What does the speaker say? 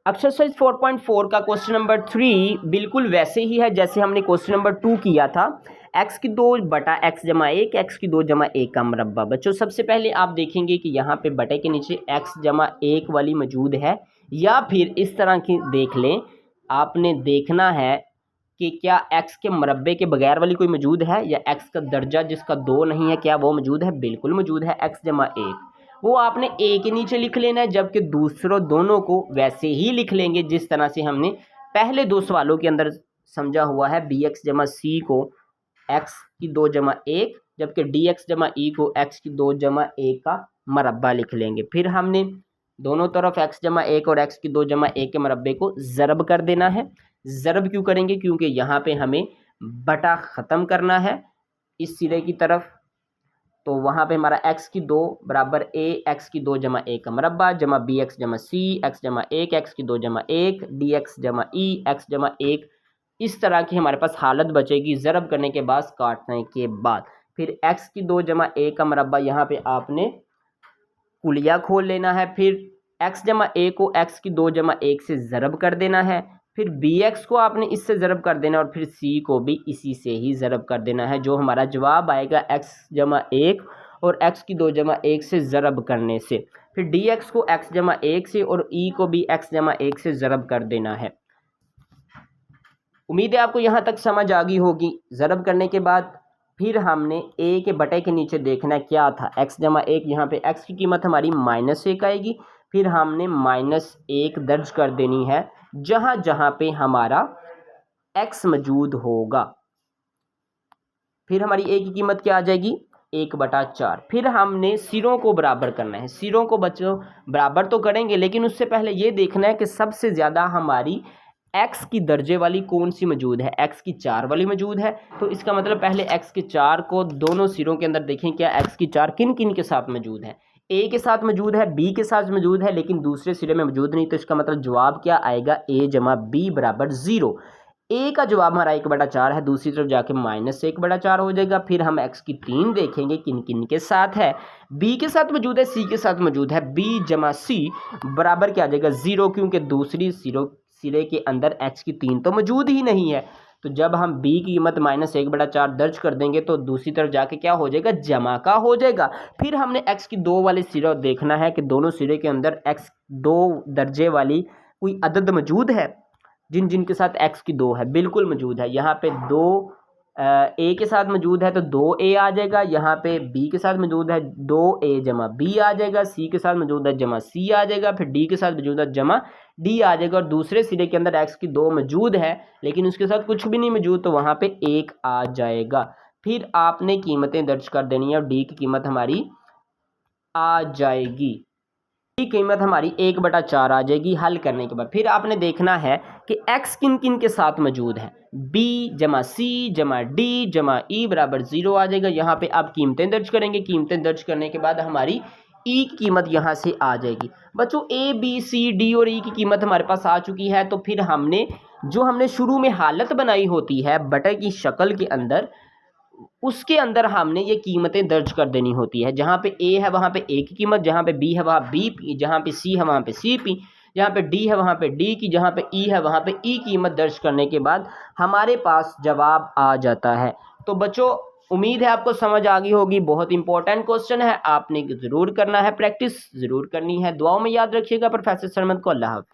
Exercise 4.4 का question number 3 बिल्कुल वैसे ही है जैसे हमने क्वेश्चन नंबर 2 किया था। x की 2 बटा x जमा 1 x की 2 जमा 1 का मरबा। बच्चों सबसे पहले आप देखेंगे कि यहाँ पे बटे के नीचे x जमा 1 वाली मौजूद है, या फिर इस तरह की देख लें। आपने देखना है कि क्या x के मरबे के बगैर वाली कोई मौजूद है, या x का दर्जा जिसका 2 नहीं है क्या वो मौजूद है। बिल्कुल मौजूद है, x जमा 1 वो आपने a के नीचे लिख लेना है, जबकि दूसरों दोनों को वैसे ही लिख लेंगे जिस तरह से हमने पहले दो सवालों के अंदर समझा हुआ है। bx जमा c को x की 2 जमा 1, जबकि dx जमा e को x की 2 जमा 1 का मरबा लिख लेंगे। फिर हमने दोनों तरफ x जमा 1 और x की 2 जमा 1 के मरबे को ज़रब कर देना है। ज़रब क्यों करेंगे, क्योंकि यहाँ पे हमें बटा ख़त्म करना है इस सिरे की तरफ। तो वहाँ पे हमारा x की 2 बराबर a x की 2 जमा 1 का मरबा जमा bx जमा c x जमा 1 x की 2 जमा 1 dx जमा e x जमा 1। इस तरह की हमारे पास हालत बचेगी ज़रब करने के बाद, काटने के बाद। फिर x की 2 जमा 1 का मरबा यहाँ पे आपने कुलिया खोल लेना है। फिर x जमा a को x की 2 जमा 1 से ज़रब कर देना है। फिर bx को आपने इससे ज़रब कर देना, और फिर c को भी इसी से ही ज़रब कर देना है। जो हमारा जवाब आएगा x जमा 1 और x की 2 जमा 1 से ज़रब करने से। फिर dx को x जमा 1 से और e को भी x जमा 1 से ज़रब कर देना है। उम्मीद है आपको यहाँ तक समझ आ गई होगी। ज़रब करने के बाद फिर हमने a के बटे के नीचे देखना क्या था, x जमा 1। यहाँ पे x की कीमत हमारी -1 आएगी। फिर हमने -1 दर्ज कर देनी है जहाँ जहाँ पे हमारा x मौजूद होगा। फिर हमारी a की कीमत क्या आ जाएगी, 1/4। फिर हमने सिरों को बराबर करना है। सिरों को बच्चों बराबर तो करेंगे, लेकिन उससे पहले ये देखना है कि सबसे ज़्यादा हमारी x की दर्जे वाली कौन सी मौजूद है। x की 4 वाली मौजूद है, तो इसका मतलब पहले x की 4 को दोनों सिरों के अंदर देखें क्या x की 4 किन किन के साथ मौजूद है। a के साथ मौजूद है, b के साथ मौजूद है, लेकिन दूसरे सिरे में मौजूद नहीं। तो इसका मतलब जवाब क्या आएगा, a जमा b बराबर 0। a का जवाब हमारा 1/4 है, दूसरी तरफ जाके -1/4 हो जाएगा। फिर हम x की 3 देखेंगे किन किन के साथ है। b के साथ मौजूद है, c के साथ मौजूद है। b जमा c बराबर क्या आ जाएगा, 0, क्योंकि दूसरी सिरे के अंदर x की 3 तो मौजूद ही नहीं है। तो जब हम b की कीमत -1/4 दर्ज कर देंगे तो दूसरी तरफ जाके क्या हो जाएगा, जमा का हो जाएगा। फिर हमने x की 2 वाले सिरा देखना है कि दोनों सिरे के अंदर x 2 दर्जे वाली कोई अदद मौजूद है जिन जिन के साथ x की 2 है। बिल्कुल मौजूद है। यहाँ पे 2 a के साथ मौजूद है तो 2a आ जाएगा। यहाँ पे b के साथ मौजूद है 2a जमा b आ जाएगा। c के साथ मौजूद है जमा c आ जाएगा। फिर d के साथ मौजूद है जमा d आ जाएगा। और दूसरे सिरे के अंदर x की 2 मौजूद है लेकिन उसके साथ कुछ भी नहीं मौजूद, तो वहाँ पे 1 आ जाएगा। फिर आपने कीमतें दर्ज कर देनी है और d की कीमत हमारी आ जाएगी। की कीमत हमारी 1/4 आ जाएगी हल करने के बाद। फिर आपने देखना है कि x किन किन के साथ मौजूद है। b जमा c जमा d जमा e बराबर 0 आ जाएगा। यहाँ पे आप कीमतें दर्ज करेंगे। कीमतें दर्ज करने के बाद हमारी e की कीमत यहाँ से आ जाएगी। बच्चों a b c d और e की कीमत हमारे पास आ चुकी है। तो फिर हमने शुरू में हालत बनाई होती है बटे की शक्ल के अंदर, उसके अंदर हमने ये कीमतें दर्ज कर देनी होती है। जहाँ पे a है वहाँ पे a की कीमत, जहाँ पे b है वहाँ b, जहाँ पे c है वहाँ पे c p, जहाँ पे d है वहाँ पे d की, जहाँ पे e है वहाँ पे e कीमत दर्ज करने के बाद हमारे पास जवाब आ जाता है। तो बच्चों उम्मीद है आपको समझ आ गई होगी। बहुत इंपॉर्टेंट क्वेश्चन है, आपने ज़रूर करना है, प्रैक्टिस ज़रूर करनी है। दुआओं में याद रखिएगा। प्रोफेसर सरमद को अल्लाह हाफ़िज़।